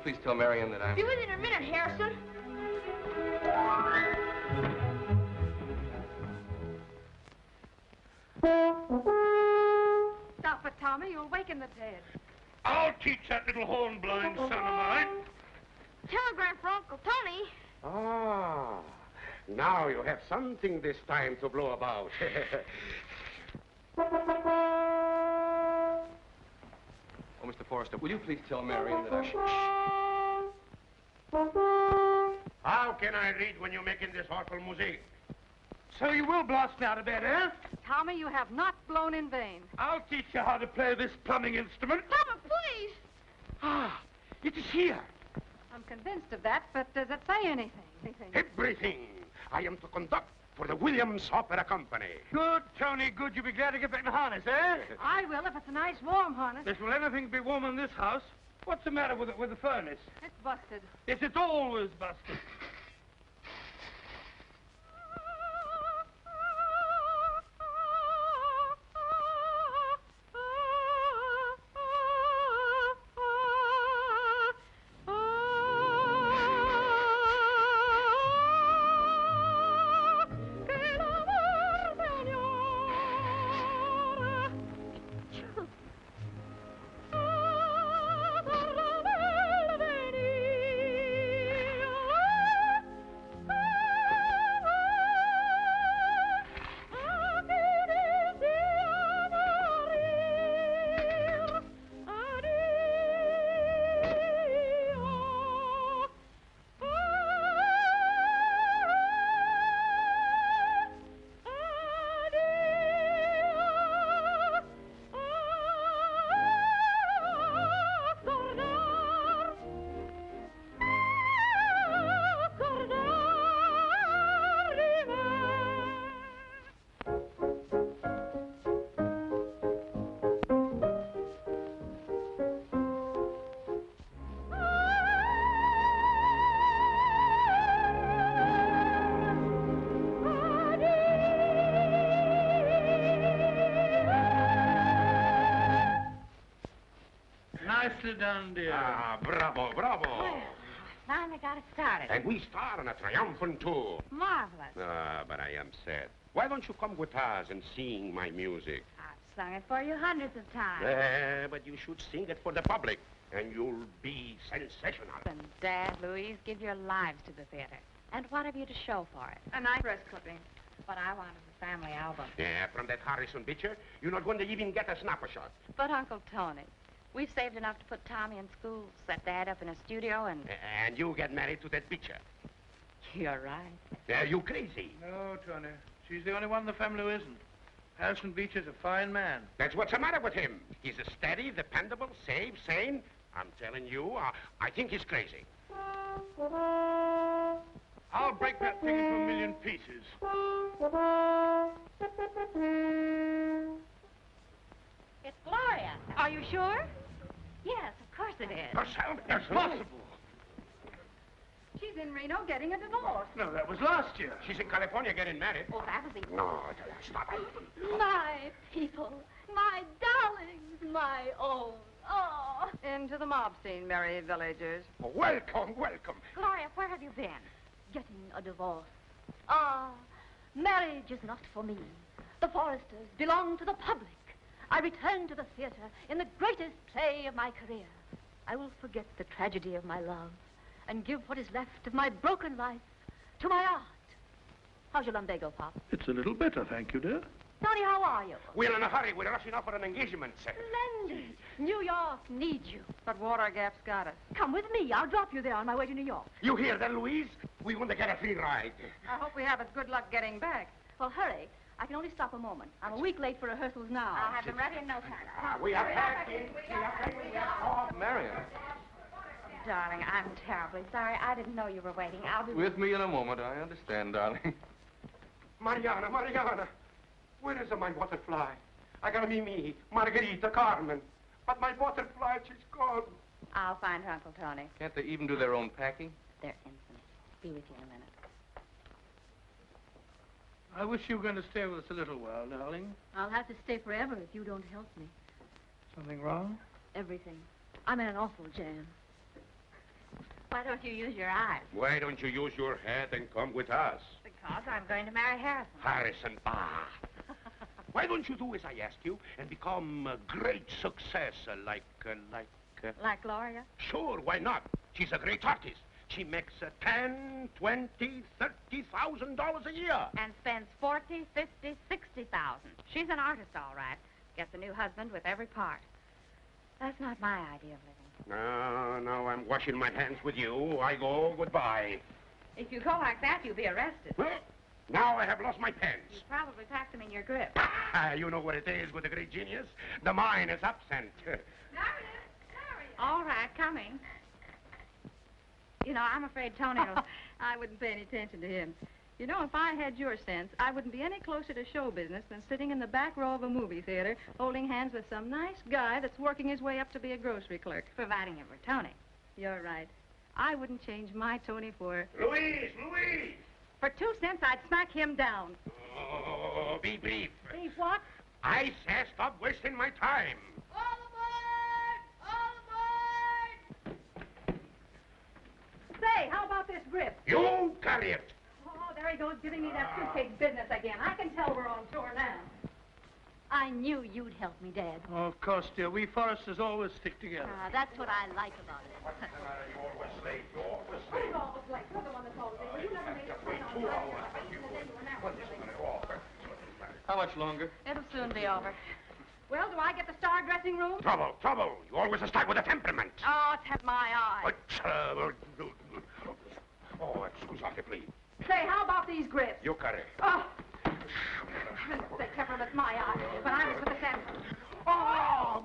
please tell Marion that I'm... Be with you in a minute, Harrison. Stop it, Tommy. You'll waken the dead. I'll teach that little horn-blind son of mine. Telegram for Uncle Tony. Ah, now you have something this time to blow about. Oh, Mr. Forrester, will you please tell Marion that I... How can I read when you're making this awful music? So you will blast me out of bed, eh? Tommy, you have not blown in vain. I'll teach you how to play this plumbing instrument. Papa, please. Ah, it is here. I'm convinced of that, but does it say anything? Everything. I am to conduct for the Williams Opera Company. Good, Tony, good. You'll be glad to get back in harness, eh? I will if it's a nice warm harness. Yes, will anything be warm in this house? What's the matter with the furnace? It's busted. Yes, it's always busted. Nicely done, dear. Ah, bravo, bravo. Well, finally got it started. And we start on a triumphant tour. Marvelous. Ah, but I am sad. Why don't you come with us and sing my music? I've sung it for you hundreds of times. But you should sing it for the public, and you'll be sensational. And Dad, Louise, give your lives to the theater. And what have you to show for it? A nice dress clipping. What I want is a family album. Yeah, from that Harrison Beecher, you're not going to even get a snapshot. But, Uncle Tony, we've saved enough to put Tommy in school, set Dad up in a studio, and... And you get married to that Beecher. You're right. Are you crazy? No, Tony. She's the only one in the family who isn't. Harrison Beecher's a fine man. That's what's the matter with him. He's a steady, dependable, safe, sane. I'm telling you, I think he's crazy. I'll break that thing into a million pieces. It's Gloria. Are you sure? Yes, of course it is. Herself? Impossible. She's in Reno getting a divorce. No, that was last year. She's in California getting married. Oh, that was the... No, stop it. My people, my darlings, my own. Oh. Into the mob scene, merry villagers. Welcome, welcome. Gloria, where have you been? Getting a divorce. Ah, marriage is not for me. The Forresters belong to the public. I return to the theater in the greatest play of my career. I will forget the tragedy of my love and give what is left of my broken life to my art. How's your lumbago, Pop? It's a little better, thank you, dear. Tony, how are you? We're in a hurry. We're rushing off for an engagement. Splendid. New York needs you. But Water Gap's got us. Come with me. I'll drop you there on my way to New York. You hear that, Louise? We want to get a free ride. I hope we have as good luck getting back. Well, hurry. I can only stop a moment. I'm a week late for rehearsals now. I'll have them ready in no time. We are packing. Marion. Darling, I'm terribly sorry. I didn't know you were waiting. I'll be... With me in a moment. I understand, darling. Mariana, where is my butterfly? I got me, Margarita, Carmen. But my butterfly, she's gone. I'll find her, Uncle Tony. Can't they even do their own packing? They're infinite. Be with you in a minute. I wish you were going to stay with us a little while, darling. I'll have to stay forever if you don't help me. Something wrong? Everything. I'm in an awful jam. Why don't you use your eyes? Why don't you use your head and come with us? Because I'm going to marry Harrison. Harrison, why don't you do as I ask you and become a great success like... Like Gloria? Sure, why not? She's a great artist. She makes $10, $20, $30,000 a year. And spends 40, 50, 60,000. She's an artist, all right. Gets a new husband with every part. That's not my idea of living. No, I'm washing my hands with you. I go, goodbye. If you go like that, you'll be arrested. Well, now I have lost my pants. You probably packed them in your grip. You know what it is with a great genius? The mind is absent. All right, coming. You know, I'm afraid Tony will... I wouldn't pay any attention to him. You know, if I had your sense, I wouldn't be any closer to show business than sitting in the back row of a movie theater, holding hands with some nice guy that's working his way up to be a grocery clerk. Providing it were Tony. You're right. I wouldn't change my Tony for... Louise! For 2 cents, I'd smack him down. Oh, be brief. Brief what? I say stop wasting my time. All aboard! All aboard! Say, how about this grip? You carry it. Oh, there he goes giving me that suitcase business again. I can tell we're on tour now. I knew you'd help me, Dad. Oh, of course, dear. We Forresters always stick together. That's what I like about it. What's the matter? You're always late. You're always late. Who's always late? You're the one that's always late. You never made a point on 2 hours. time. Even the day you were now. What's the matter? How much longer? It'll soon be over. Well, do I get the star dressing room? Trouble. You always start with a temperament. Oh, it's had my eye. Oh, excusate, please. Say, how about these grips? You carry. Oh. Say, temperament, my eye. But I was with the center. Oh!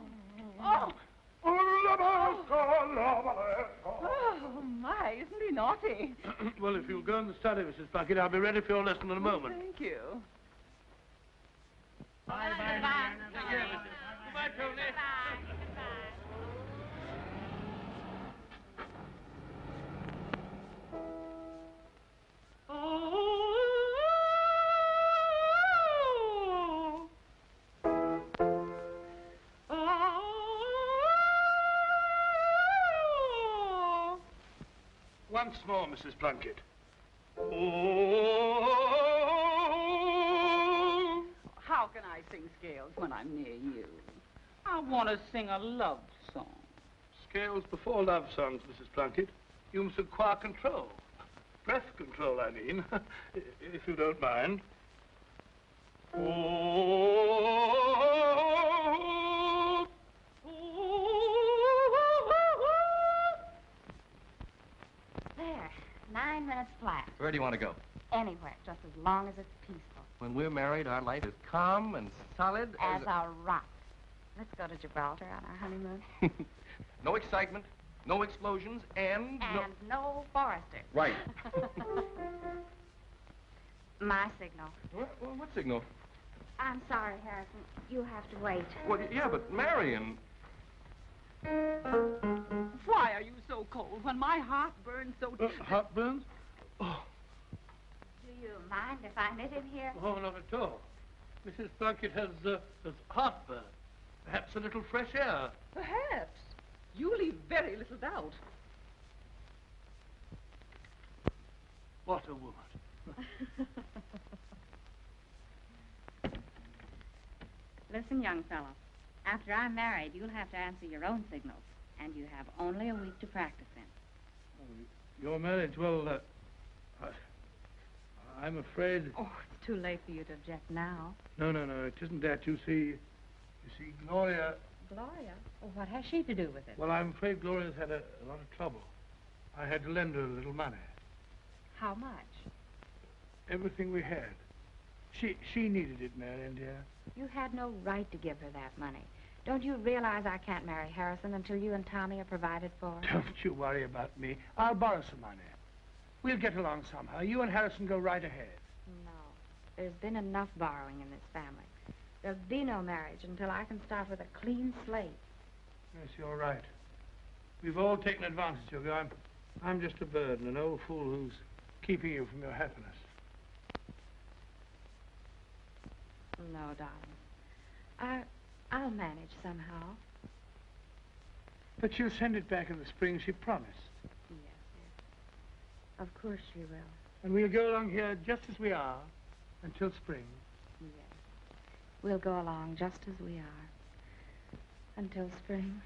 Oh. Oh, my, isn't he naughty? Well, if you'll go in the study, Mrs. Plunkett, I'll be ready for your lesson in a moment. Thank you. Bye, Goodbye. Take care, Mrs. Goodbye, Tony. Goodbye. Once more, Mrs. Plunkett. How can I sing scales when I'm near you? I want to sing a love song. Scales before love songs, Mrs. Plunkett. You must acquire control. Breath control, I mean, if you don't mind. There. 9 minutes flat. Where do you want to go? Anywhere, just as long as it's peaceful. When we're married, our life is calm and solid As a rock. Let's go to Gibraltar on our honeymoon. No excitement, no explosions, and And no Forrester. Right. My signal. What signal? I'm sorry, Harrison. You have to wait. Well, yeah, but Marion... Why are you so cold when my heart burns so... Heartburns? Oh, Do you mind if I knit in here? oh, not at all. Mrs. Plunkett has heartburn. Perhaps a little fresh air. Perhaps. You leave very little doubt. What a woman. Listen, young fellow. After I'm married, you'll have to answer your own signals. And you have only a week to practice in. Your marriage, well, I'm afraid... Oh, it's too late for you to object now. No, it isn't that. You see, Gloria... Gloria? Well, what has she to do with it? Well, I'm afraid Gloria's had a lot of trouble. I had to lend her a little money. How much? Everything we had. She needed it, Marian, dear. You had no right to give her that money. Don't you realize I can't marry Harrison until you and Tommy are provided for? Don't you worry about me. I'll borrow some money. We'll get along somehow. You and Harrison go right ahead. No. There's been enough borrowing in this family. There'll be no marriage until I can start with a clean slate. Yes, you're right. We've all taken advantage of you. I'm just a burden, an old fool who's keeping you from your happiness. No, darling. I'll manage somehow. But she'll send it back in the spring, she promised. Yes, Of course she will. And we'll go along here just as we are until spring. Yes. We'll go along just as we are until spring.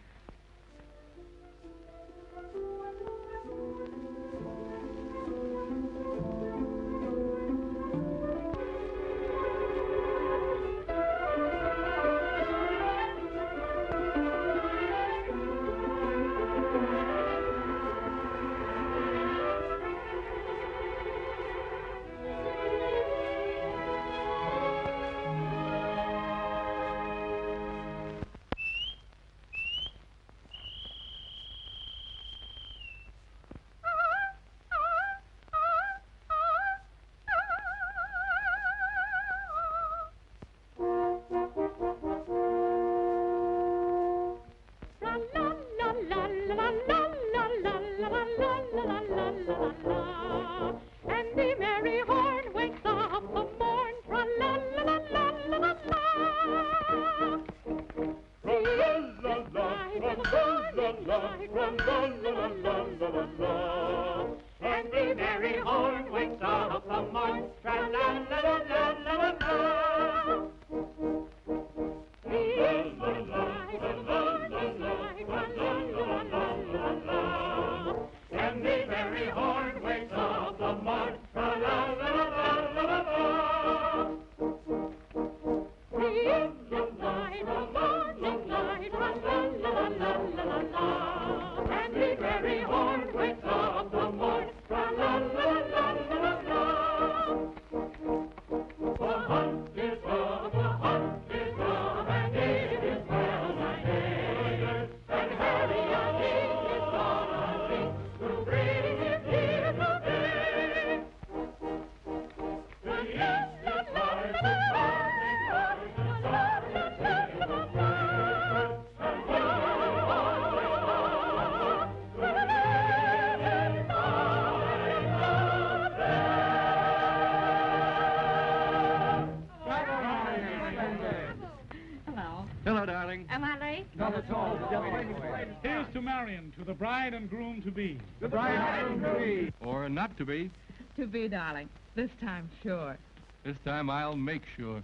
Here's to Marion, to the bride and groom to be. The bride and groom to be. Or not to be. To be, darling. This time, sure. This time I'll make sure.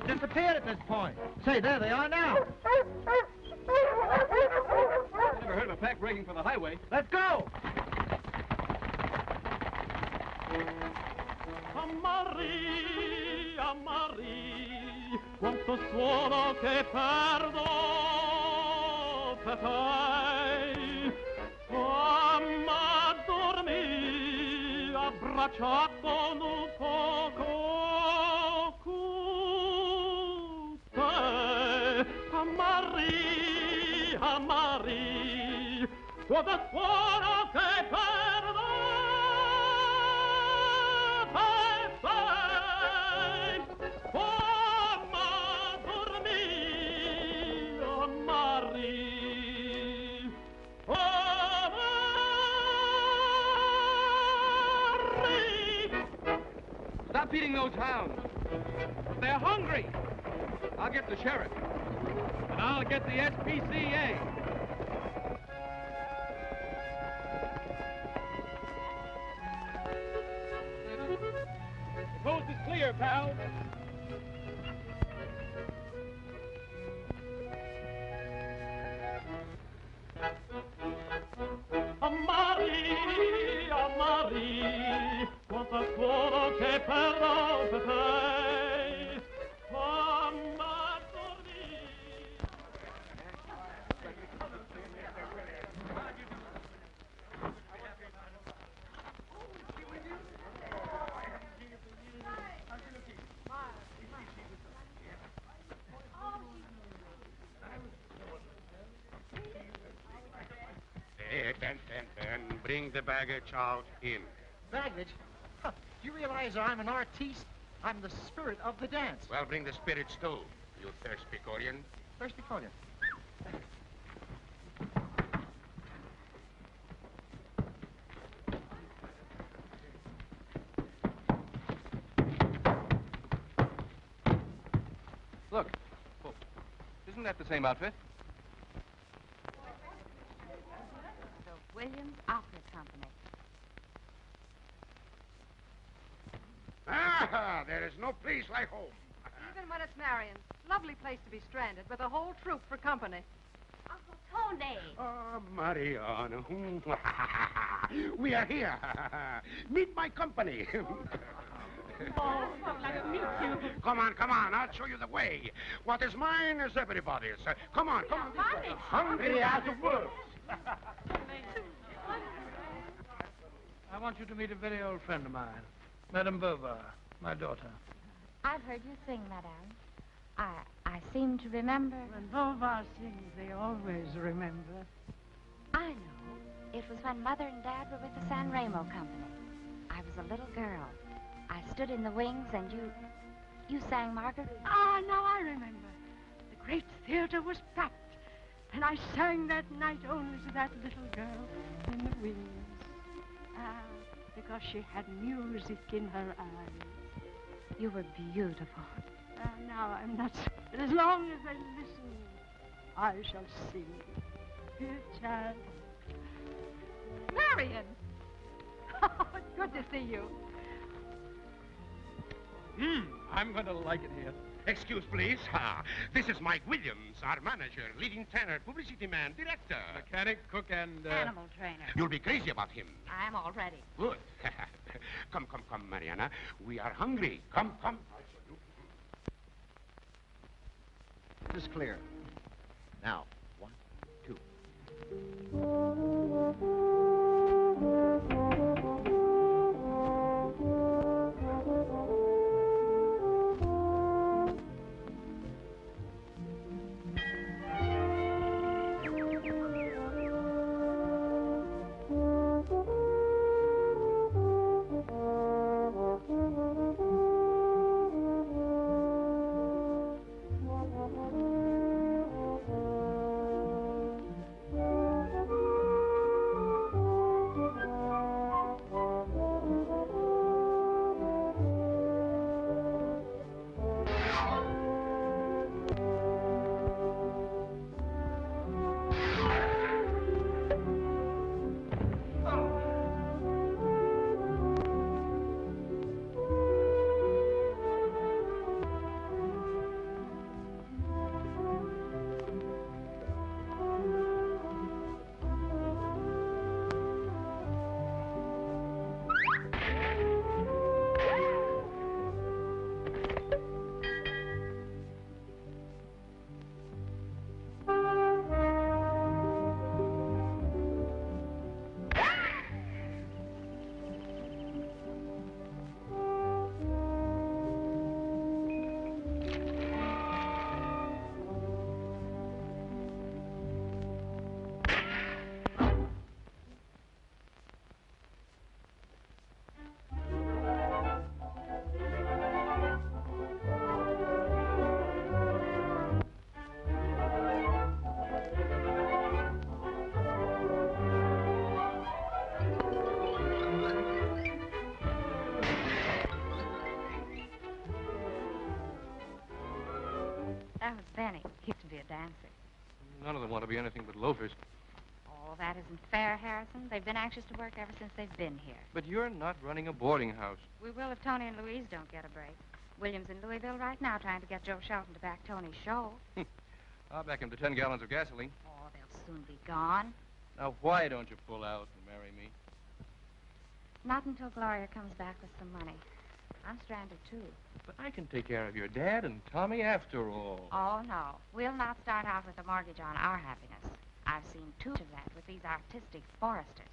Disappeared at this point. Say, there they are now. Never heard of a pack breaking for the highway. Let's go. Amari, amari, quanto suono che perdo per te. Mamma dormì abbracciato un poco. Amari, amari, quando suono che perdo te sei. Oh, ma dormi, amari, amari. Stop feeding those hounds. They're hungry. I'll get the sheriff. And I'll get the SPCA. here, pal. Maria, Maria, quanto cuore che perdo per te. Mamma torni. Ben, bring the baggage out in. Baggage? Huh, do you realize I'm an artiste? I'm the spirit of the dance. Well, bring the spirits too, you thirsty Corian. Thirsty Corian. Look. Oh, isn't that the same outfit? The Williams Opera Company. Ah, there is no place like home. Even when it's Marion's. Lovely place to be stranded with a whole troupe for company. Uncle Tony. Oh, Marion. We are here. Meet my company. Oh, I'd like to meet you. Come on. I'll show you the way. What is mine is everybody's. Come on. Mine. Hungry as a wolf. I want you to meet a very old friend of mine, Madame Bovard, my daughter. I've heard you sing, Madame. I seem to remember. When Bovard sings, they always remember. I know. It was when Mother and Dad were with the San Remo Company. I was a little girl. I stood in the wings and you sang Margaret. Ah, now I remember. The great theater was packed. And I sang that night only to that little girl in the wings. Ah, because she had music in her eyes. You were beautiful. Now I'm not. But as long as they listen, I shall sing. Dear child. Marion! Oh, it's good to see you. I'm going to like it here. Excuse, please. This is Mike Williams, our manager, leading tenor, publicity man, director. Mechanic, cook, and... Animal trainer. You'll be crazy about him. I'm all ready. Good. Come, Mariana. We are hungry. Come. This is clear. Now, 1, 2. That was Benny. He used to be a dancer. None of them want to be anything but loafers. Oh, that isn't fair, Harrison. They've been anxious to work ever since they've been here. But you're not running a boarding house. We will if Tony and Louise don't get a break. William's in Louisville right now trying to get Joe Shelton to back Tony's show. I'll back him to 10 gallons of gasoline. Oh, they'll soon be gone. Now, why don't you pull out and marry me? Not until Gloria comes back with some money. I'm stranded, too. But I can take care of your dad and Tommy after all. Oh, no. We'll not start out with a mortgage on our happiness. I've seen too much of that with these artistic Forresters.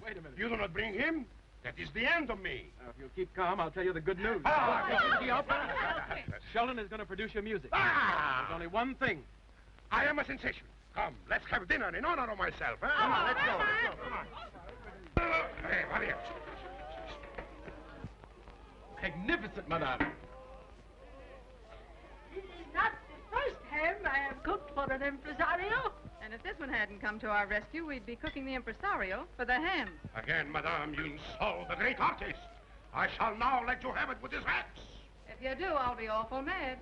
Wait a minute. You do not bring him? That is the end of me. If you'll keep calm, I'll tell you the good news. Sheldon is going to produce your music. There's only one thing. I am a sensation. Come, let's have dinner in honor of myself. Huh? Come on, let's go. Come on. Hey, Marion. Magnificent, madame. This is not the first ham I have cooked for an impresario. And if this one hadn't come to our rescue, we'd be cooking the impresario for the ham. Again, madame, you insult the great artist. I shall now let you have it with this axe. If you do, I'll be awful mad.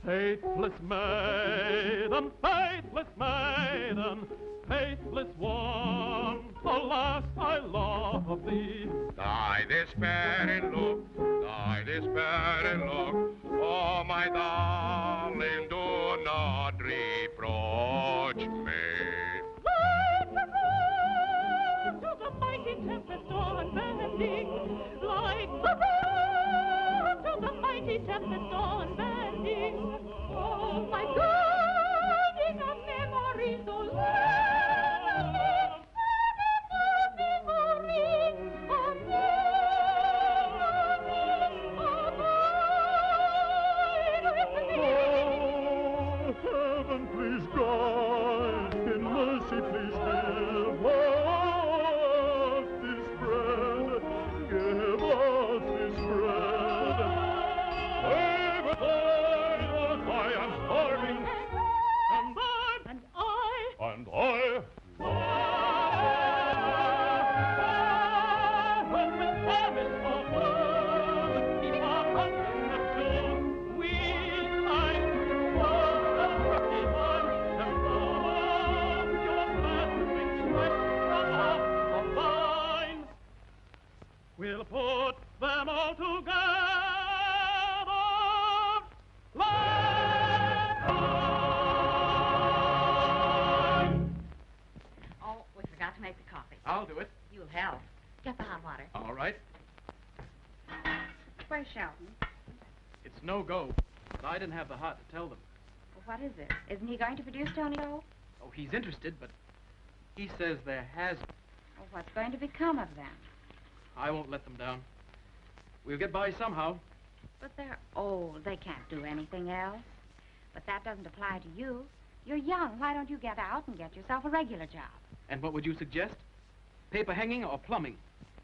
Faithless maiden, faithless maiden, faithless one, alas, I love thee. Die despairing look, oh, my darling, do not reproach me. Like the road to the mighty tempest on bending, like the road to the mighty tempest on bending, oh, my God, in a memory so lovely, heaven, please God, in mercy, please give us this bread, give us this bread. I am starving, and I. We'll put them all together. Oh, we forgot to make the coffee. I'll do it. You'll help. Get the hot water. All right. Where's Shelton? It's no go. But I didn't have the heart to tell them. Well, what is it? Isn't he going to produce Tony O? Oh, he's interested, but he says there has... Well, what's going to become of them? I won't let them down. We'll get by somehow. But they're old. They can't do anything else. But that doesn't apply to you. You're young. Why don't you get out and get yourself a regular job? And what would you suggest? Paper hanging or plumbing?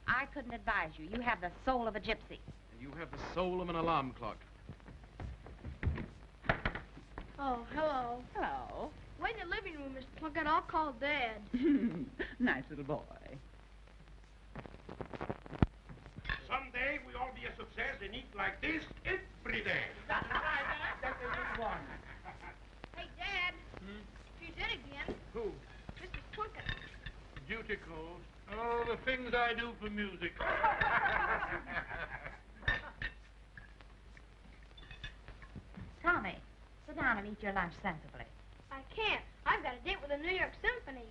I couldn't advise you. You have the soul of a gypsy. And you have the soul of an alarm clock. Oh, hello. Hello. Wait in the living room, Mr. Plunkett. I'll call Dad. Nice little boy. Someday we all be a success and eat like this every day. That's a good one. Hey, Dad. You did again. Who? Mr. Plunkett. Duty calls. Oh, the things I do for music. Tommy, sit down and eat your lunch sensibly. I can't. I've got a date with the New York Symphony.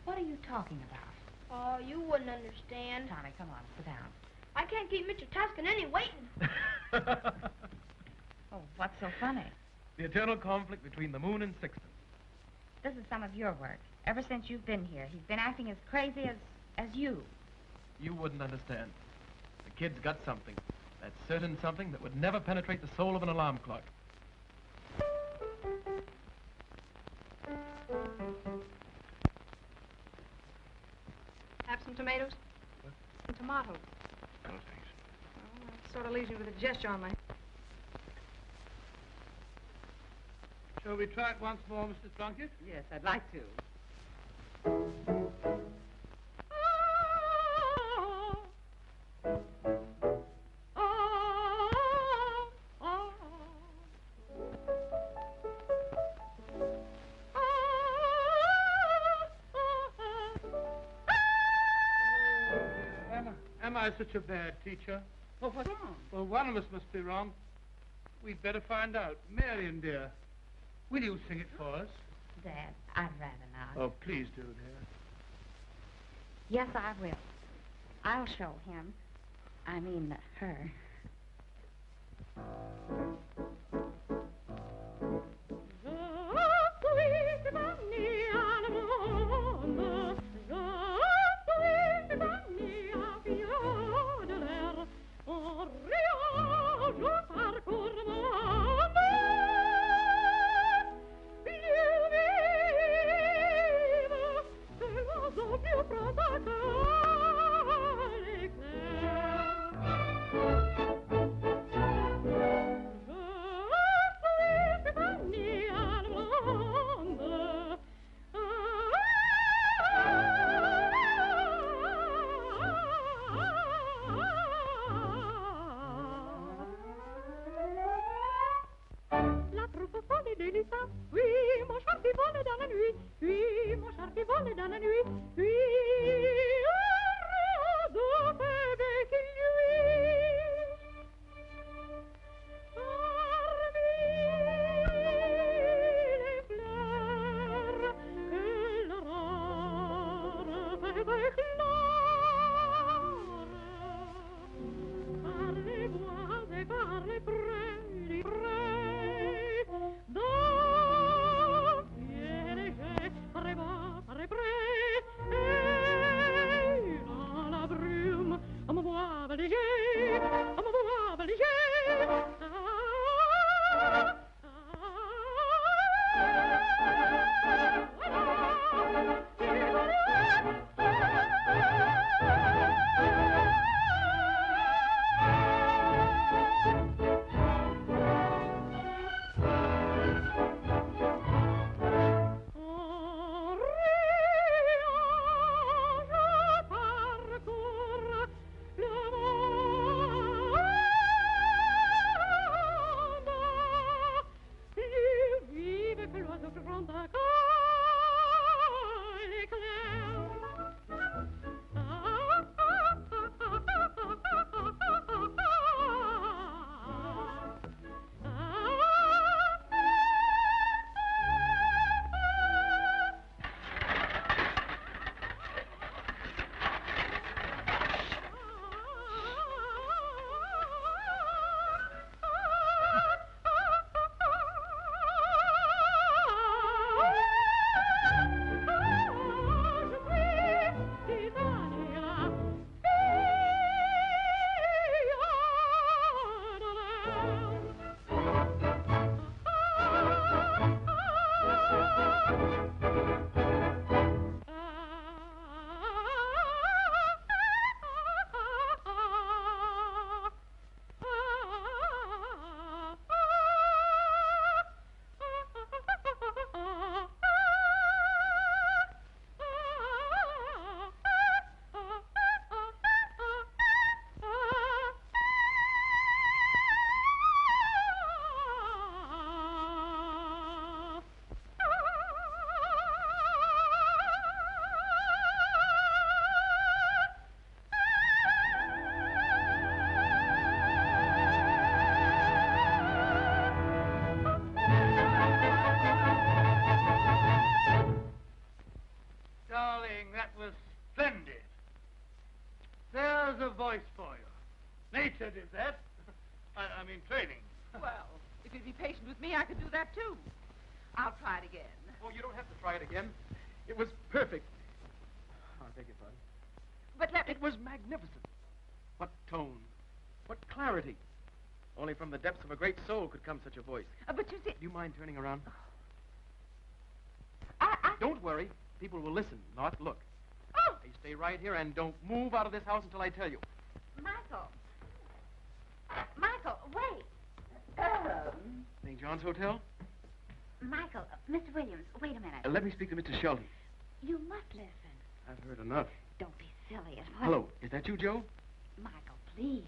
What are you talking about? Oh, you wouldn't understand. Tommy, come on, sit down. I can't keep Mr. Toscanini waiting. Oh, what's so funny? The eternal conflict between the moon and Sixtus. This is some of your work. Ever since you've been here, he's been acting as crazy as you. You wouldn't understand. The kid's got something. That certain something that would never penetrate the soul of an alarm clock. Have some tomatoes? What? Some tomatoes. No, thanks. Oh, that sort of leaves me with a gesture on my... Shall we try it once more, Mrs. Plunkett? Yes, I'd like to. Am I such a bad teacher? Well, what's wrong? Well, one of us must be wrong. We'd better find out. Marion, dear, will you sing it for us? Dad, I'd rather not. Oh, please do, dear. Yes, I will. I'll show him. I mean, her. voice for you. Nature did that. I mean, training. Well, if you'd be patient with me, I could do that, too. I'll try it again. Oh, you don't have to try it again. It was perfect. Oh, I beg your pardon. But let me... It was magnificent. What tone. What clarity. Only from the depths of a great soul could come such a voice. But you see... Do you mind turning around? I... Don't worry. People will listen, not look. Oh! Hey, stay right here and don't move out of this house until I tell you. Michael. Michael, wait. St. John's Hotel? Michael, Mr. Williams, wait a minute. Let me speak to Mr. Sheldon. You must listen. I've heard enough. Don't be silly. It wasn't... Hello, is that you, Joe? Michael, please.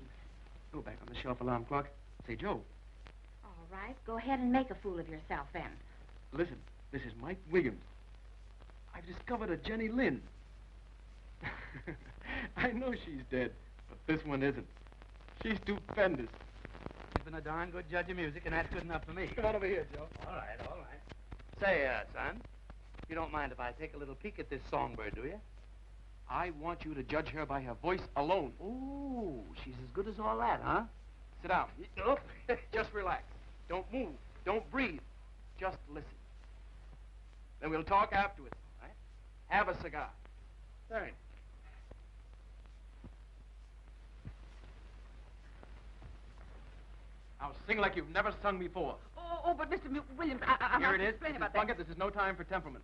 Go back on the shelf alarm clock. Say, Joe. All right, go ahead and make a fool of yourself then. Listen, this is Mike Williams. I've discovered a Jenny Lynn. I know she's dead, but this one isn't. She's stupendous. She's been a darn good judge of music, and that's good enough for me. Come on over here, Joe. All right, all right. Say, son, you don't mind if I take a little peek at this songbird, do you? I want you to judge her by her voice alone. Ooh, she's as good as all that, huh? Sit down. Oh, just relax. Don't move. Don't breathe. Just listen. Then we'll talk afterwards, all right? Have a cigar. Thanks. Now sing like you've never sung before. Oh, but Mr. Williams, I Here it is. explain Mrs. about Plunkett, this is no time for temperament.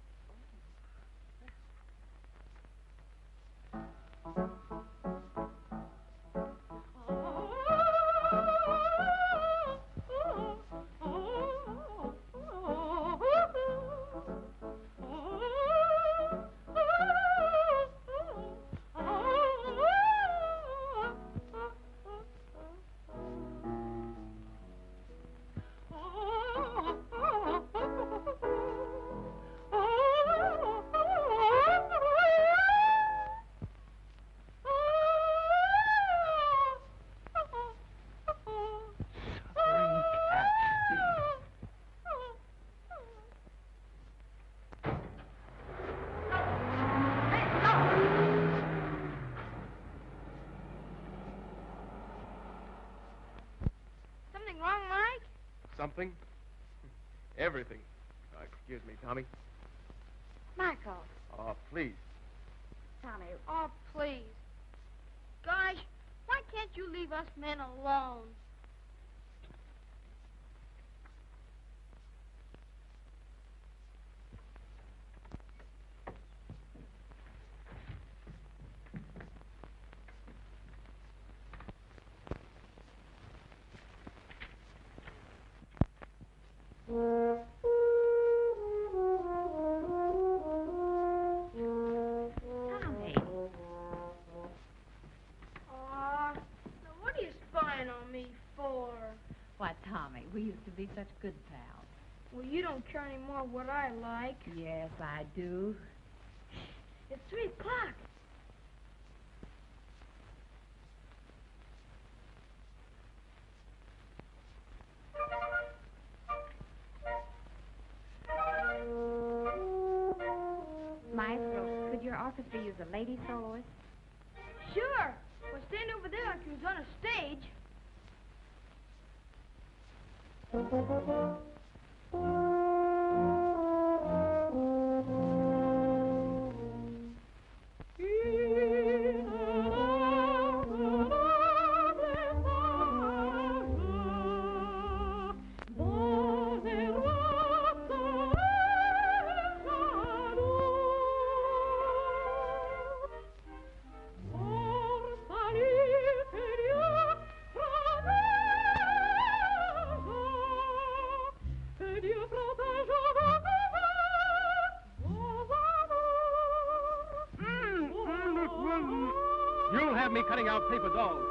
Something? Everything. Excuse me, Tommy. Michael. Oh, please. Tommy. Oh, please. Guys, why can't you leave us men alone? We used to be such good pals. Well, you don't care anymore what I like. Yes, I do. It's 3 o'clock. Maestro, could your orchestra use a lady soloist? Sure. Well, stand over there like you was on a stage. You'll have me cutting out paper dolls.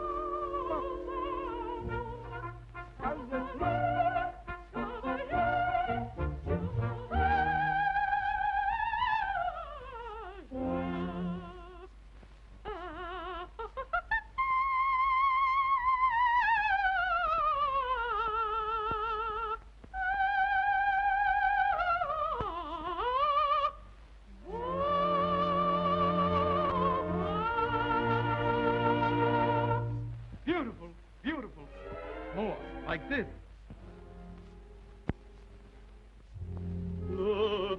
Beautiful, beautiful. More, like this. Oh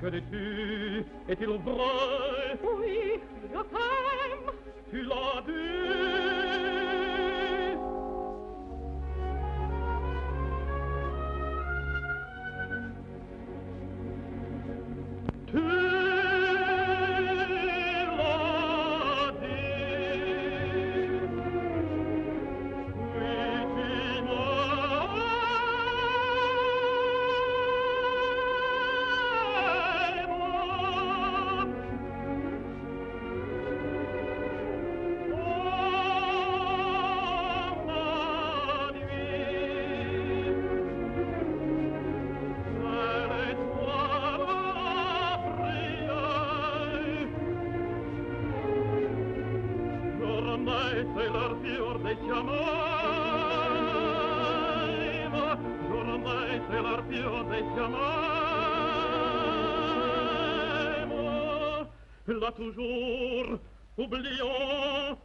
Que dis-tu? Est-il vrai? Oui, je t'aime. Tu l'as dit. Tu l'as dit. Oui, tu m'as. C'est leur fior de chiamare, ormai c'est leur fior de chiamare, là toujours, oublions,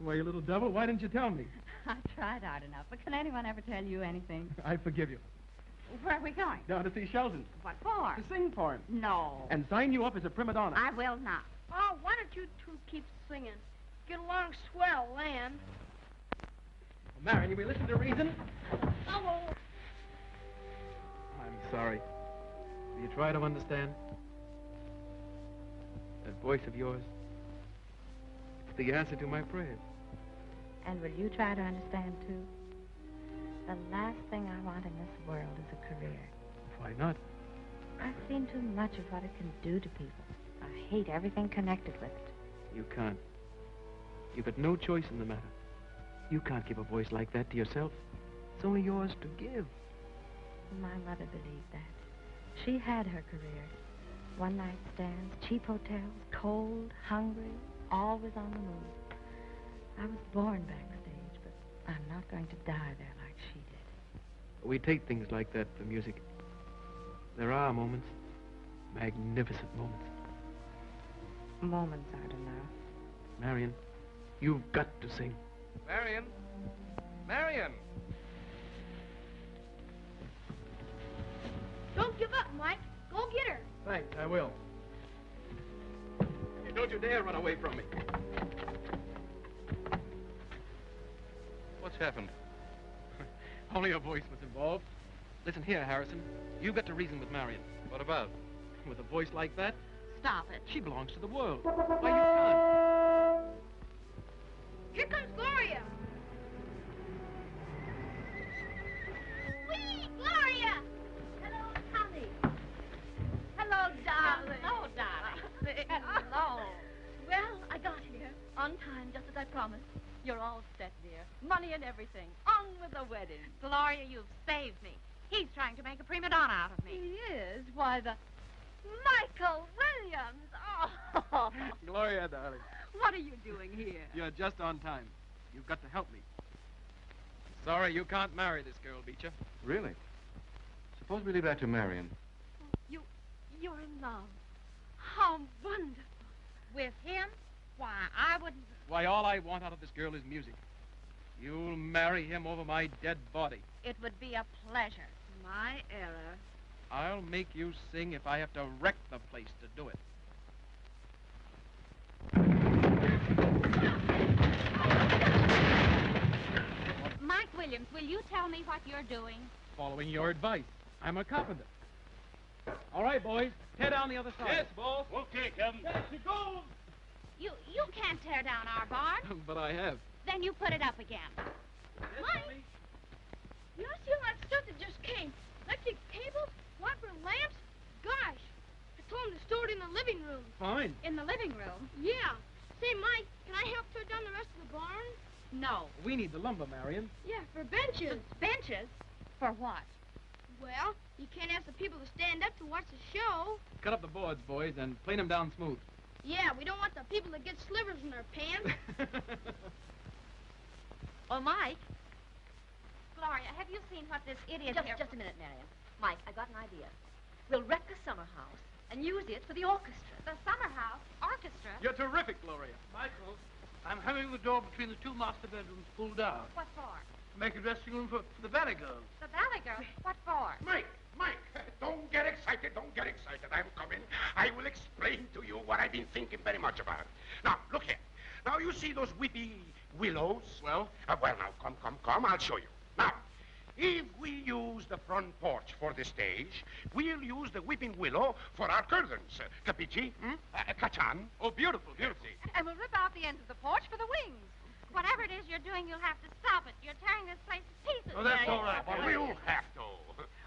Why, you little devil, why didn't you tell me? I tried hard enough, but can anyone ever tell you anything? I forgive you. Where are we going? Down to see Sheldon. What for? To sing for him. No. And sign you up as a prima donna. I will not. Oh, why don't you two keep singing? Get along swell, land. Well, Marion, you will listen to reason? Oh, I'm sorry. Will you try to understand? That voice of yours, it's the answer to my prayers. And will you try to understand, too? The last thing I want in this world is a career. Why not? I've seen too much of what it can do to people. I hate everything connected with it. You can't. You've got no choice in the matter. You can't give a voice like that to yourself. It's only yours to give. My mother believed that. She had her career. One-night stands, cheap hotels, cold, hungry, always on the move. I was born backstage, but I'm not going to die there like she did. We take things like that for music. There are moments, magnificent moments. Moments aren't enough. Marion, you've got to sing. Marion! Marion! Don't give up, Mike. Go get her. Thanks, I will. Hey, don't you dare run away from me. What's happened? Only her voice was involved. Listen here, Harrison. You've got to reason with Marion. What about? With a voice like that, Stop it. she belongs to the world. Why, you can't. Here comes Gloria. Whee, Gloria! Hello, Tommy. Hello, darling. Hello, darling. Hello. Well, I got here on time, just as I promised. You're all set, dear. Money and everything. On with the wedding. Gloria, you've saved me. He's trying to make a prima donna out of me. He is? Why, the Michael Williams. Oh. Gloria, darling. What are you doing here? You're just on time. You've got to help me. Sorry, you can't marry this girl, Beecher. Really? Suppose we leave that to Marion. You're in love. How wonderful. With him? Why, I wouldn't... Why, all I want out of this girl is music. You'll marry him over my dead body. It would be a pleasure. My error. I'll make you sing if I have to wreck the place to do it. Mike Williams, will you tell me what you're doing? Following your advice. I'm a carpenter. All right, boys. Tear down the other side. Yes, boss. Okay, Captain. There she goes. You can't tear down our barn. But I have. Then you put it up again. Mike, you see all that stuff that just came? Electric cables, wire lamps. Gosh, I told him to store it in the living room. Fine. In the living room? Yeah. Say, Mike, can I help tear down the rest of the barn? No. We need the lumber, Marion. Yeah, for benches. Benches? For what? Well, you can't ask the people to stand up to watch the show. Cut up the boards, boys, and plane them down smooth. Yeah, we don't want the people to get slivers in their pants. Oh, Mike. Gloria, have you seen what this idiot here... Just a minute, Marion. Mike, I got an idea. We'll wreck the summer house and use it for the orchestra. The summer house orchestra? You're terrific, Gloria. Michael, I'm having the door between the two master bedrooms pulled down. What for? Make a dressing room for the ballet girls. The ballet girl? What for? Mike, don't get excited, don't get excited. I'm coming. I will explain to you what I've been thinking very much about. Now, look here. Now, you see those whippy willows? Well? Well, now, come, I'll show you. Now, if we use the front porch for the stage, we'll use the whipping willow for our curtains. Capici? Cachan? Oh, beautiful, beautiful. And we'll rip out the ends of the porch for the wings. Whatever it is you're doing, you'll have to stop it. You're tearing this place to pieces. Oh, that's all right. We'll have to.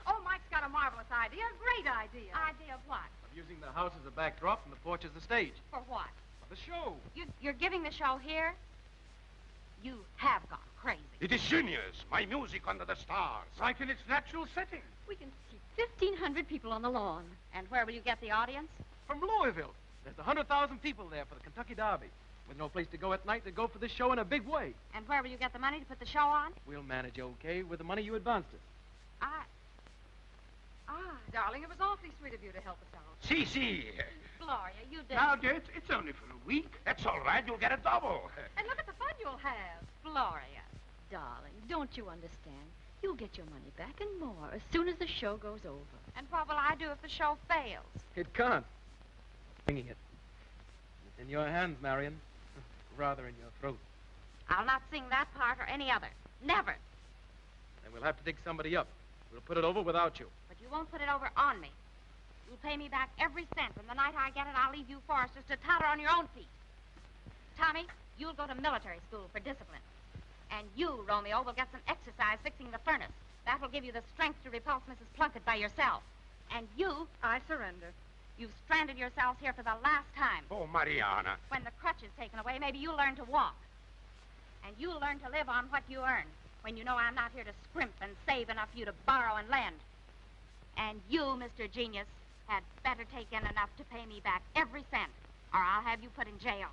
Oh, Mike's got a marvelous idea. A great idea. Idea of what? I'm using the house as a backdrop and the porch as the stage. For what? For the show. You're giving the show here? You have gone crazy. It is genius. My music under the stars. Like in its natural setting. We can see 1,500 people on the lawn. And where will you get the audience? From Louisville. There's 100,000 people there for the Kentucky Derby. With no place to go at night, they go for this show in a big way. And where will you get the money to put the show on? We'll manage okay with the money you advanced us. Darling, it was awfully sweet of you to help us out. See. Gloria, you did. Now, dear, it's only for a week. That's all right. You'll get a double. And look at the fun you'll have. Gloria. Darling, don't you understand? You'll get your money back and more as soon as the show goes over. And what will I do if the show fails? It can't. Singing it. It's in your hands, Marion. Rather in your throat. I'll not sing that part or any other. Never. Then we'll have to dig somebody up. We'll put it over without you. But you won't put it over on me. You'll pay me back every cent, and the night I get it, I'll leave you Forresters to totter on your own feet. Tommy, you'll go to military school for discipline. And you, Romeo, will get some exercise fixing the furnace. That will give you the strength to repulse Mrs. Plunkett by yourself. And you... I surrender. You've stranded yourselves here for the last time. Oh, Mariana. When the crutch is taken away, maybe you'll learn to walk. And you'll learn to live on what you earn, when you know I'm not here to scrimp and save enough for you to borrow and lend. And you, Mr. Genius, had better take in enough to pay me back every cent, or I'll have you put in jail.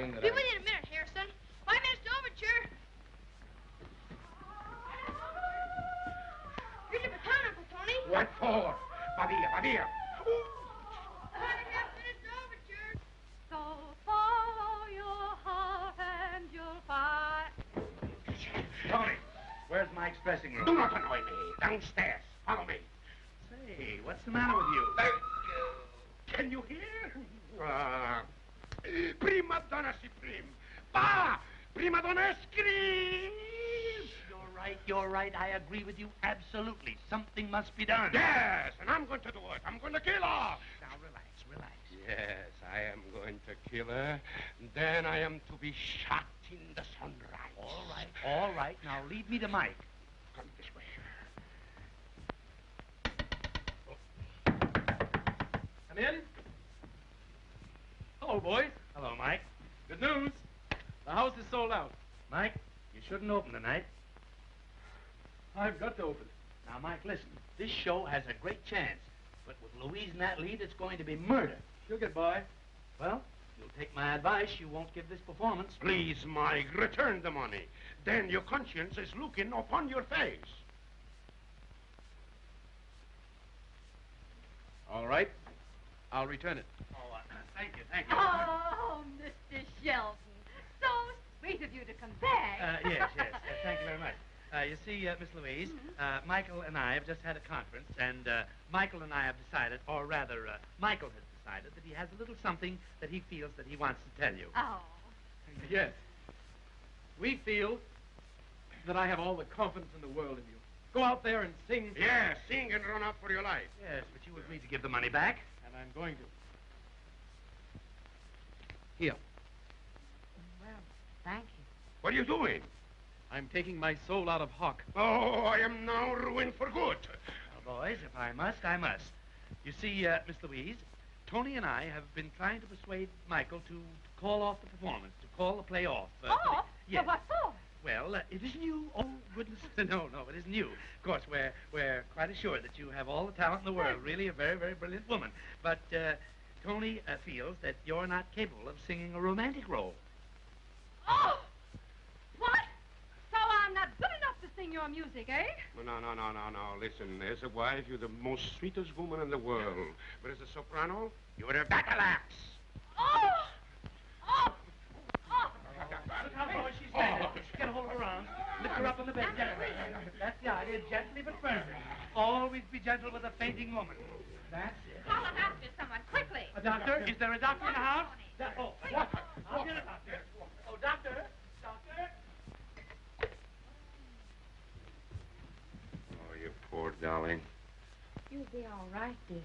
feeling that Be with you in a minute, Harrison. 5 minutes to overture. Here's your baton, Uncle Tony. What for? Va via. 5.5 minutes to overture. So follow your heart and you'll find. Tony, where's Mike's dressing room? Do not annoy me. Downstairs. Follow me. Say, what's the matter with you? Can you hear? Prima donna supreme. Va! Prima donna scream! You're right. I agree with you absolutely. Something must be done. Yes, and I'm going to do it. I'm going to kill her. Now, relax. Yes, I am going to kill her. Then I am to be shot in the sunrise. All right. Now, lead me to Mike. Come this way. Come in. Hello, boys. Hello, Mike. Good news. The house is sold out. Mike, you shouldn't open tonight. I've got to open. Now, Mike, listen. This show has a great chance. But with Louise in that lead, it's going to be murder. She'll get by. Well, you'll take my advice. You won't give this performance. Please, Mike, return the money. Then your conscience is looking upon your face. All right. I'll return it. Oh, thank you. Oh, Mr. Shelton. So sweet of you to come back. Yes. Thank you very much. You see, Miss Louise, Michael and I have just had a conference, and Michael and I have decided, or rather, Michael has decided that he has a little something that he feels that he wants to tell you. Oh. Yes. We feel that I have all the confidence in the world in you. Go out there and sing. Yes, sing and run out for your life. Yes, but you agreed to give the money back. And I'm going to. Here. Well, thank you. What are you doing? I'm taking my soul out of Hawk. Oh, I am now ruined for good. Well, boys, if I must, I must. You see, Miss Louise, Tony and I have been trying to persuade Michael to call off the performance, to call the play off. Off? Yes. What for? Well, it isn't you. Oh, goodness. No, it isn't you. Of course, we're quite assured that you have all the talent in the world. Really a very, very brilliant woman. But Tony feels that you're not capable of singing a romantic role. Oh! What? So I'm not good enough to sing your music, eh? No. Listen, as a wife, you're the most sweetest woman in the world. But as a soprano, you're a battle axe. Oh! Look how far she's standing. Get a hold of her arms. Lift her up on the bed gently. That's the idea, gently but firmly. Always be gentle with a fainting woman. That's it. Call a doctor, someone, quickly. A doctor? Is there a doctor in the house? What? I'll get a doctor. Oh, doctor. Oh, you poor darling. You'll be all right, dear.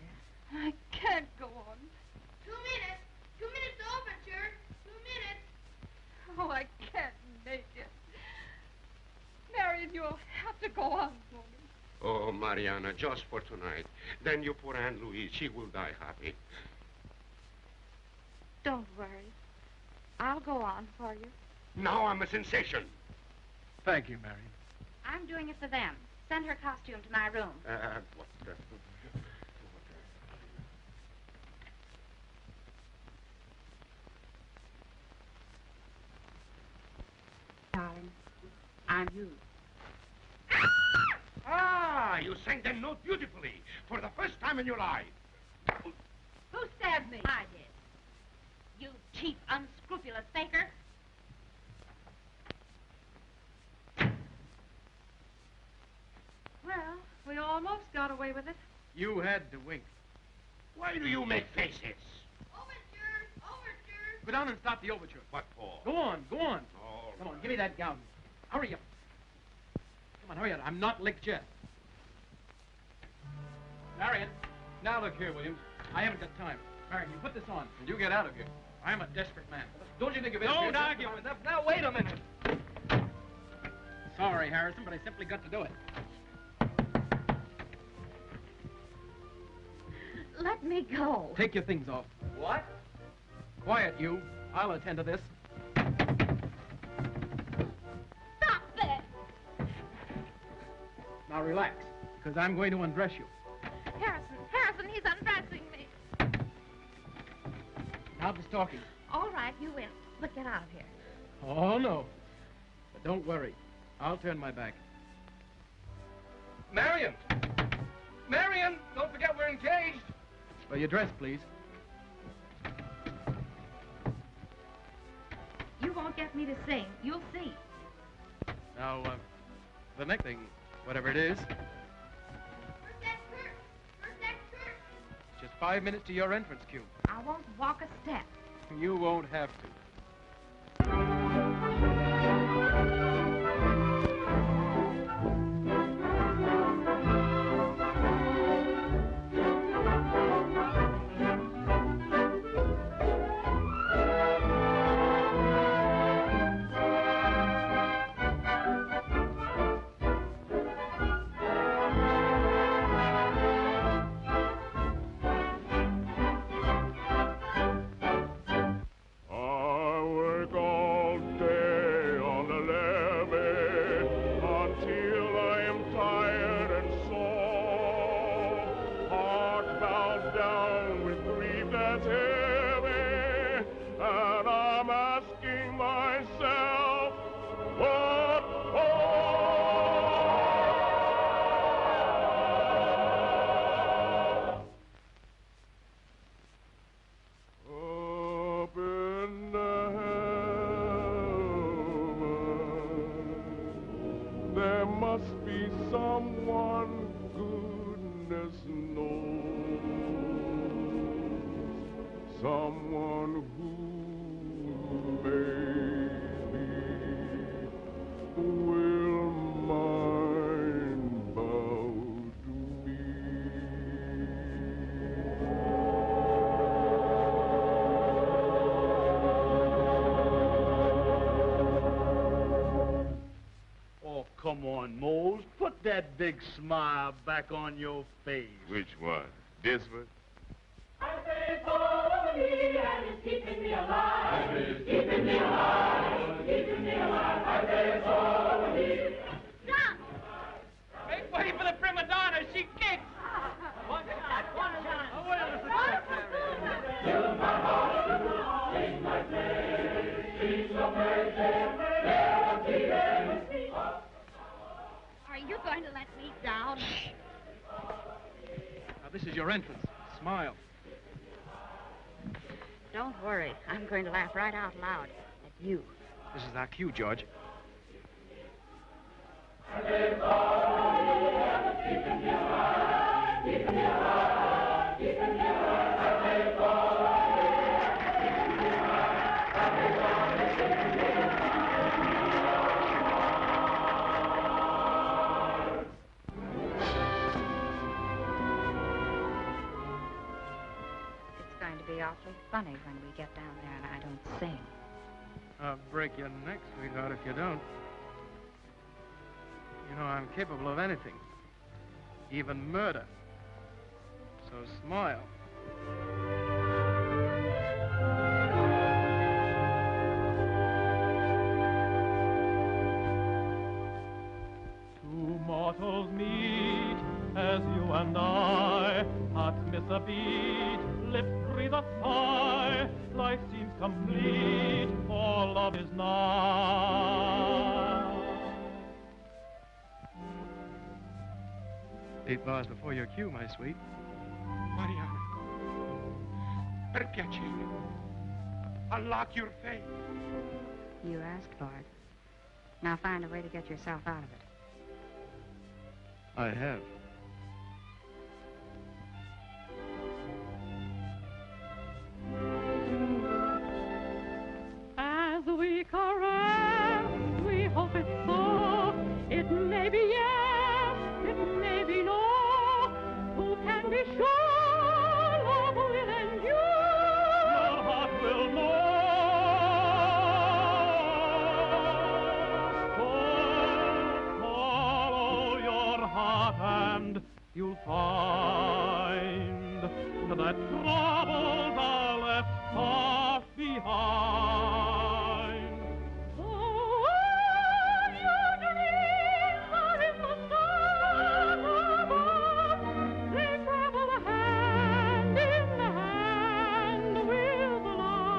I can't go on. 2 minutes. 2 minutes to overture. 2 minutes. Oh, I can't make it. Marion, you'll have to go on for me. Oh, Mariana, just for tonight. Then your poor Aunt Louise, she will die happy. Don't worry. I'll go on for you. Now I'm a sensation. Thank you, Marion. I'm doing it for them. Send her costume to my room. What the... Darling, I'm you. Ah, you sang that note beautifully for the first time in your life. Who stabbed me? I did. You cheap, unscrupulous faker. Well, we almost got away with it. You had to wink. Why do you make faces? Overture. Go down and stop the overture. What for? Go on. Oh, Come on, give me that gown. Hurry up. Come on, hurry up. I'm not licked yet. Marion. Now look here, Williams. I haven't got time. Marion, you put this on, and you get out of here. I'm a desperate man. Don't you think of it? Don't argue with them. Now, wait a minute. Sorry, Harrison, but I simply got to do it. Let me go. Take your things off. What? Quiet, you. I'll attend to this. Stop that! Now, relax, because I'm going to undress you. Harrison, he's undressing me. Now, just talking. All right, you win. But get out of here. Oh, no. But don't worry. I'll turn my back. Marion! Marion! Don't forget we're engaged! Well, your dress, please. You won't get me to sing. You'll see. Now, the next thing, whatever it is, just 5 minutes to your entrance cue. I won't walk a step. You won't have to. Come on, Mose. Put that big smile back on your face. Which one? This one? I say it's all over me and it's keeping me alive. It's keeping me alive. Keeping me alive. I say it's all over me. Stop! Make way for the prima donna. She kicks. One shot. Oh, wait a second. Fill my heart, sing my praise. Sing so praise, never see. Are you going to let me down? Now, this is your entrance. Smile. Don't worry. I'm going to laugh right out loud at you. This is our cue, George. Awfully funny when we get down there and I don't sing. I'll break your neck, sweetheart, if you don't. You know, I'm capable of anything. Even murder. So smile. Two mortals meet as you and I. Hearts miss a beat, lips breathe a sigh. Life seems complete, for love is nigh. 8 bars before your cue, my sweet. Marian, per piacere, unlock your face. You asked for it. Now find a way to get yourself out of it. I have. As we caress, we hope it's so. It may be yes, it may be no. Who can be sure love will endure? Your heart will know. So follow your heart and you'll find that troubles are left far behind. So when your dreams are in the stars above, they travel hand in hand with love.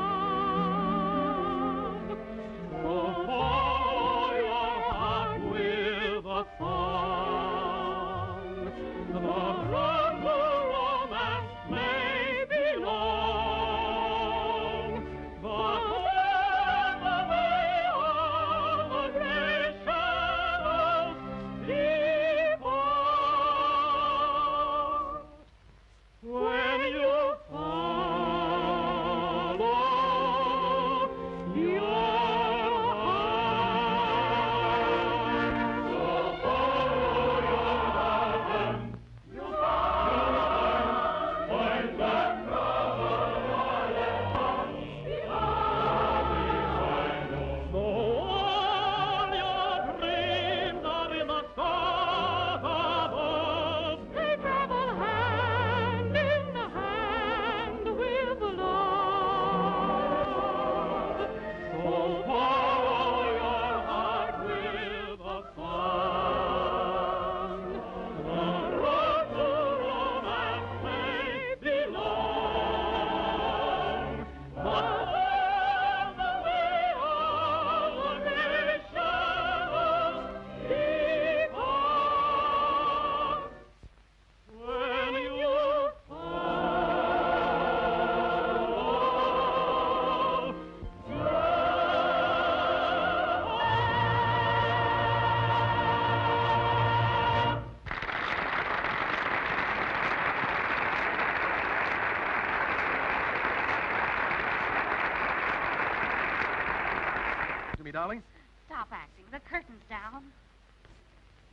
darling. Stop acting. The curtain's down.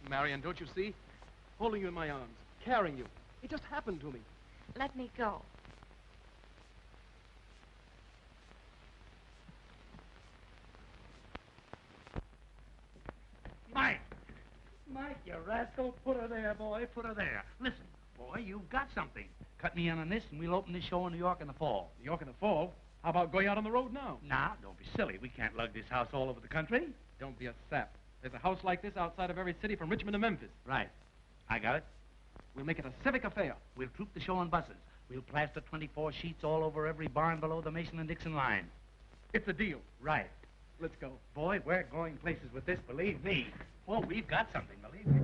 Marion, don't you see? Holding you in my arms, carrying you. It just happened to me. Let me go. Mike! Mike, you rascal. Put her there, boy. Put her there. Listen, boy, you've got something. Cut me in on this, and we'll open this show in New York in the fall. New York in the fall? How about going out on the road now? Nah, don't be silly. We can't lug this house all over the country. Don't be a sap. There's a house like this outside of every city from Richmond to Memphis. Right. I got it. We'll make it a civic affair. We'll troop the show on buses. We'll plaster 24 sheets all over every barn below the Mason and Dixon line. It's a deal. Right. Let's go. Boy, we're going places with this, believe me. Well, we've got something, believe me.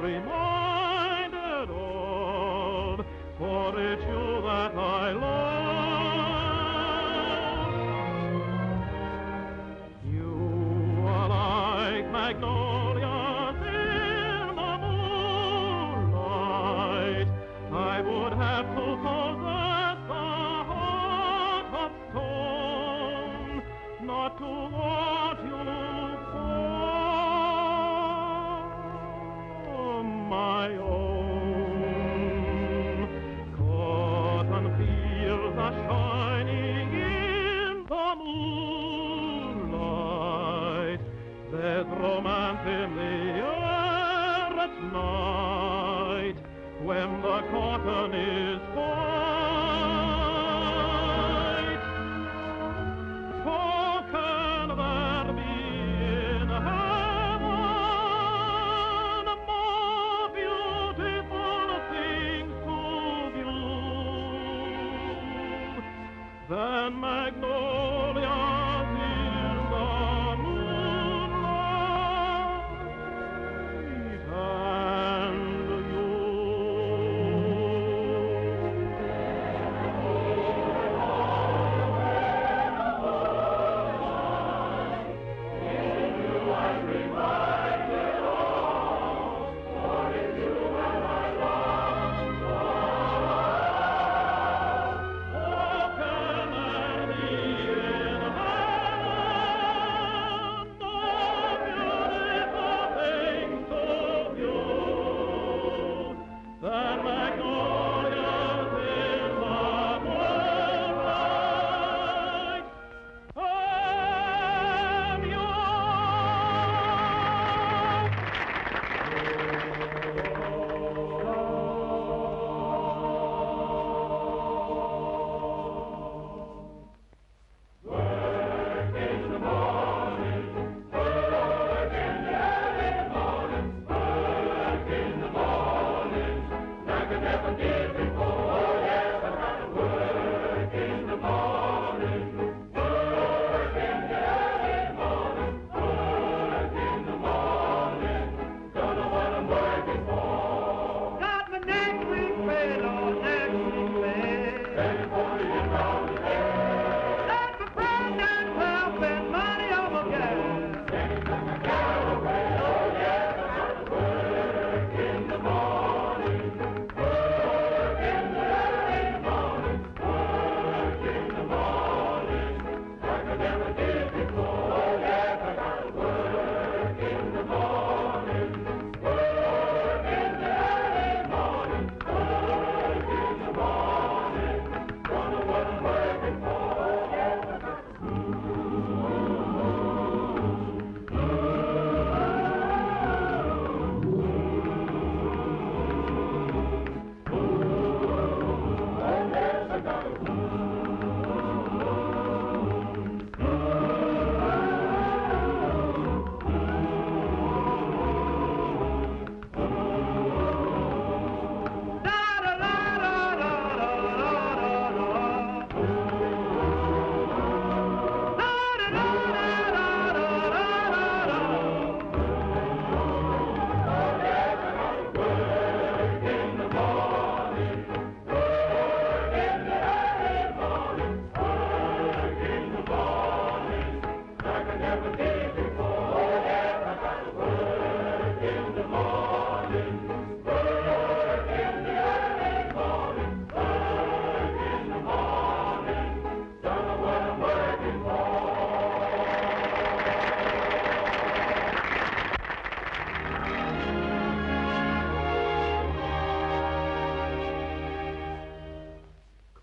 reminded of, for it's you that I love. my own. Cotton fields are shining in the moonlight. There's romance in the air at night when the cotton is white. Oh, can there be in heaven more beautiful things to view than magnolias in the moonlight and you?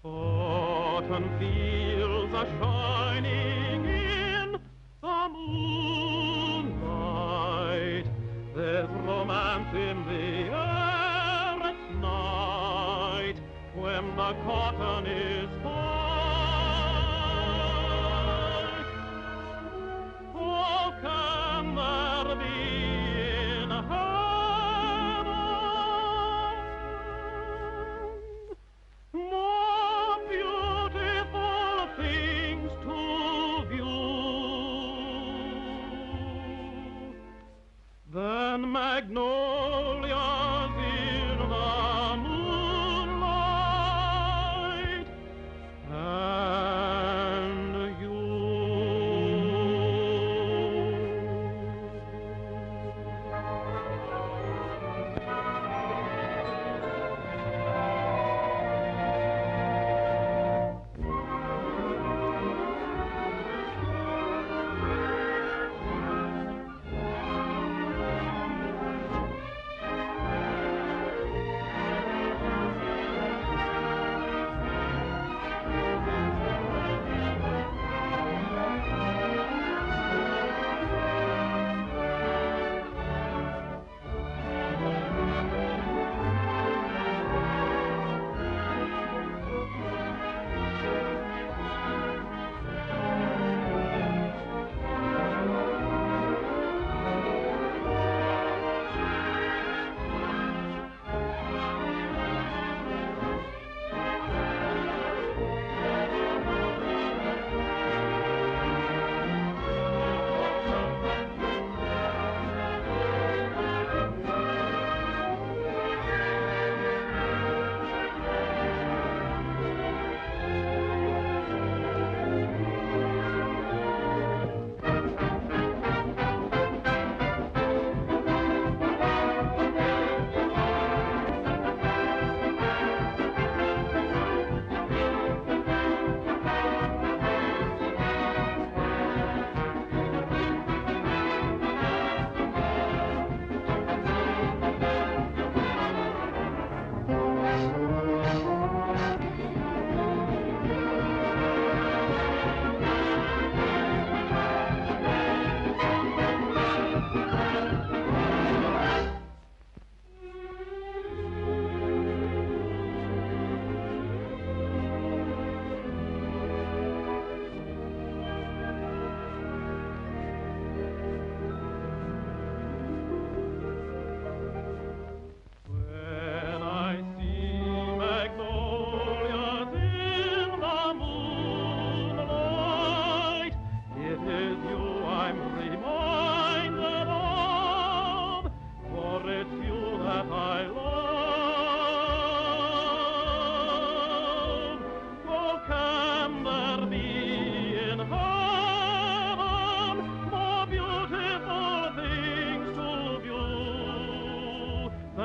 Cotton fields are shining in the moonlight. There's romance in the air at night when the cotton is white. Oh, can there be in heaven more beautiful things to view than magnolias in the moonlight and you?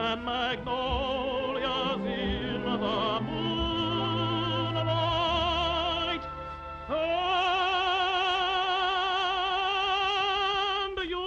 and magnolias in the moonlight. And you.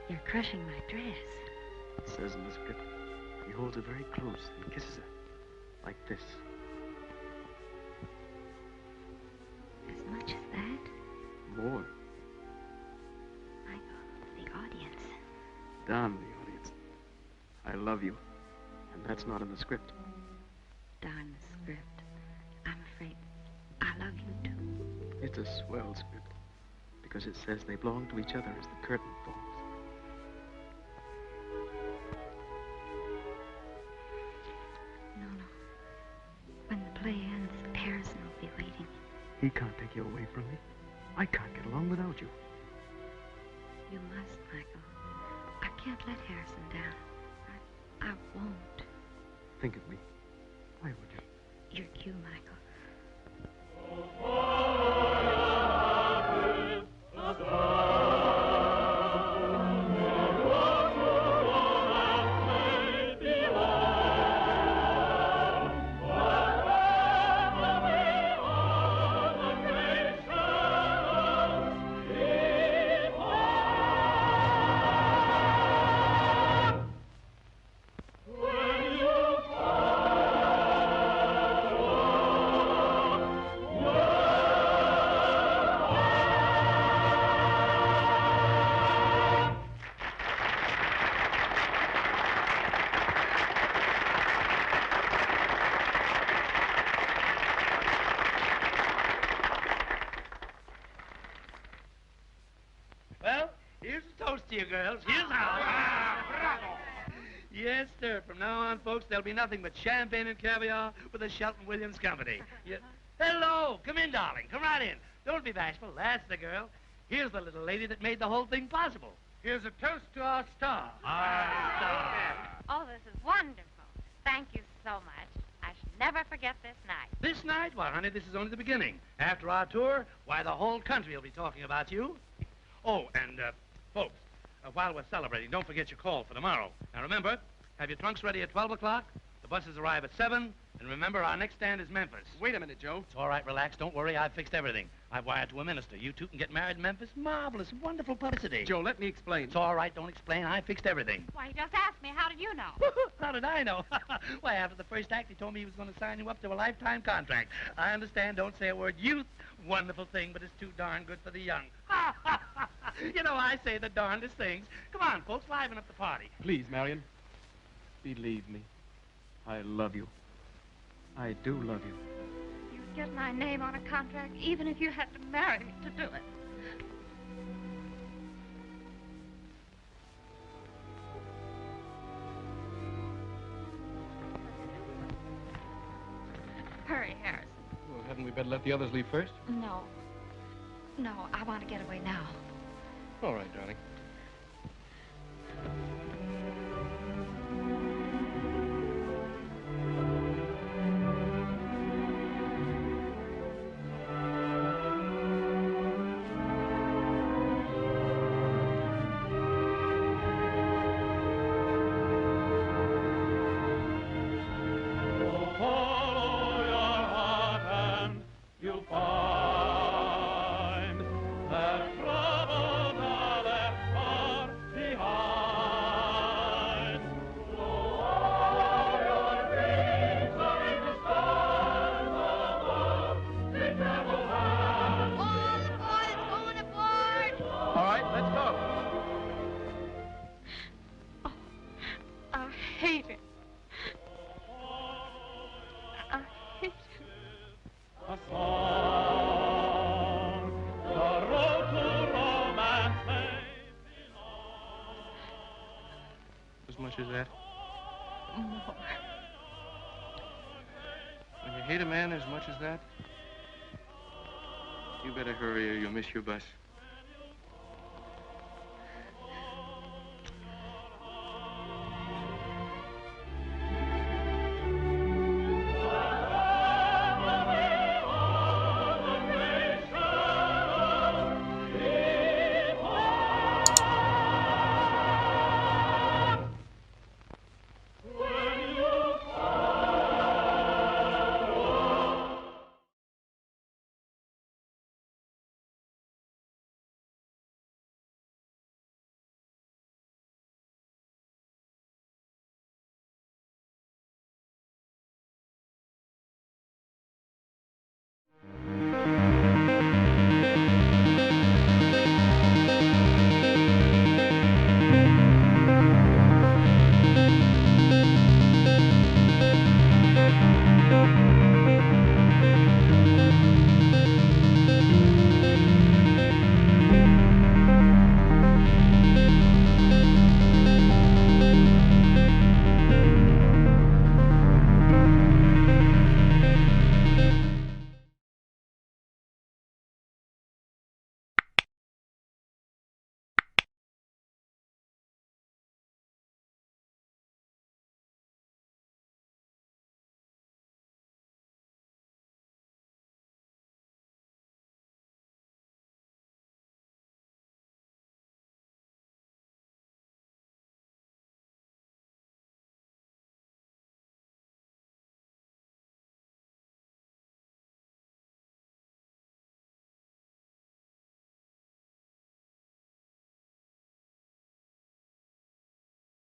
You're crushing my dress. It says in the script, he holds her very close and kisses her. Like this. As much as that? More. Michael, the audience. Damn the audience. I love you. And that's not in the script. Darn the script. I'm afraid I love you too. It's a swell script. Because it says they belong to each other as the curtain falls. When the play ends, Harrison will be waiting. He can't take you away from me. I can't get along without you. You must, Michael. I can't let Harrison down. I won't. Think of me. Why would you? Your cue, Michael. You girls. Here's how. Bravo. Yes, sir. From now on, folks, there'll be nothing but champagne and caviar with the Shelton Williams Company. Hello. Come in, darling. Come right in. Don't be bashful. That's the girl. Here's the little lady that made the whole thing possible. Here's a toast to our star. Our star. Oh, this is wonderful. Thank you so much. I shall never forget this night. This night? Well, honey, this is only the beginning. After our tour, why, the whole country will be talking about you. Oh, and, folks, while we're celebrating, don't forget your call for tomorrow. Now, remember, have your trunks ready at 12 o'clock. The buses arrive at 7. And remember, our next stand is Memphis. Wait a minute, Joe. It's all right, relax. Don't worry, I've fixed everything. I've wired to a minister. You two can get married in Memphis. Marvelous, wonderful publicity. Joe, let me explain. It's all right, don't explain. I fixed everything. Why, he just asked me. How did you know? How did I know? Why, after the first act, he told me he was going to sign you up to a lifetime contract. I understand, don't say a word. Youth, wonderful thing, but it's too darn good for the young. You know, I say the darndest things. Come on, folks, liven up the party. Please, Marion. Believe me. I love you. I do love you. You'd get my name on a contract even if you had to marry me to do it. Hurry, Harrison. Well, hadn't we better let the others leave first? No. No, I want to get away now. All right, darling. That trouble now left far behind. as much as that? More. When you hate a man as much as that, you better hurry or you'll miss your bus.